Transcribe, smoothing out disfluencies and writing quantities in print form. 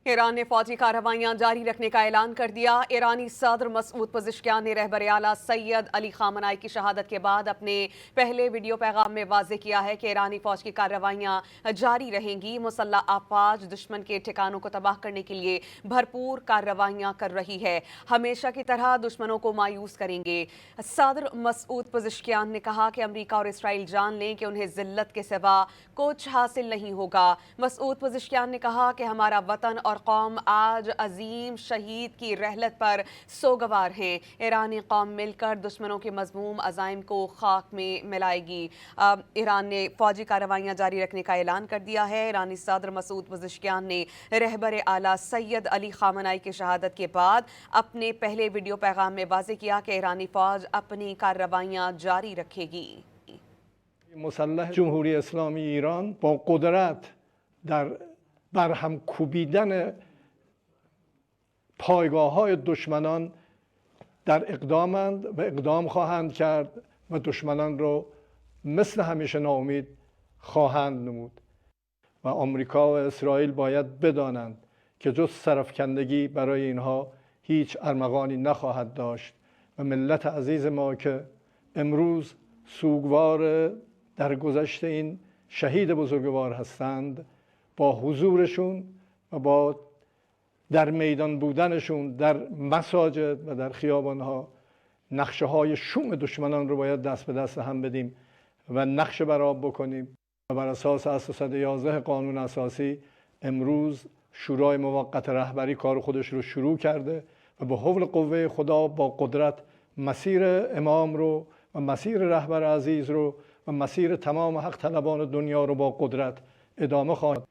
ईरान ने फौजी कार्रवाइयां जारी रखने का ऐलान कर दिया। ईरानी सदर मसूद पज़ेश्कियान ने रहबर आला सैयद अली खामनाई की शहादत के बाद अपने पहले वीडियो पैगाम में वाज़ेह किया है कि ईरानी फौज की कार्रवाइयां जारी रहेंगी। मुसल्लह अफवाज दुश्मन के ठिकानों को तबाह करने के लिए भरपूर कार्रवाइयां कर रही है, हमेशा की तरह दुश्मनों को मायूस करेंगे। सदर मसूद पज़ेश्कियान ने कहा कि अमरीका और इसराइल जान लें कि उन्हें जिल्लत के सिवा कुछ हासिल नहीं होगा। मसूद पज़ेश्कियान ने कहा कि हमारा वतन और कौम आज अजीम शहीद की रहलत पर सोगवार है। ईरानी कौम मिलकर दुश्मनों के मज़मूम अज़ाइम को खाक में मिलाएगी। ईरान ने फौजी कार्रवाइयां जारी रखने का ऐलान कर दिया है। ईरानी सदर मसूद पज़ेश्कियान ने रहबर आला सैयद अली खामनाई की शहादत के बाद अपने पहले वीडियो पैगाम में वाज़ेह किया कि ईरानी फौज अपनी कार्रवाइयां जारी रखेगी। مسلح جمهوری اسلامی ایران با قدرت در برهم کوبیدن پایگاه‌های دشمنان در اقدامند و اقدام خواهند کرد و دشمنان رو مثل همیشه ناامید خواهند نمود و آمریکا و اسرائیل باید بدانند که جز سرافکندگی برای اینها هیچ ارمغانی نخواهد داشت و ملت عزیز ما که امروز سوگوار در گذشت این شهید بزرگوار هستند با حضورشون و با در میدان بودنشون در مساجد و در خیابانها نقشه های شوم دشمنان رو باید دست به دست هم بدیم و نقشه برآب بکنیم و بر اساس اصل 111 قانون اساسی امروز شورای موقت رهبری کار خودش رو شروع کرده و به حول قوه خدا با قدرت مسیر امام رو و مسیر رهبر عزیز رو و مسیر تمام حق طلبان دنیا رو با قدرت ادامه خواهد.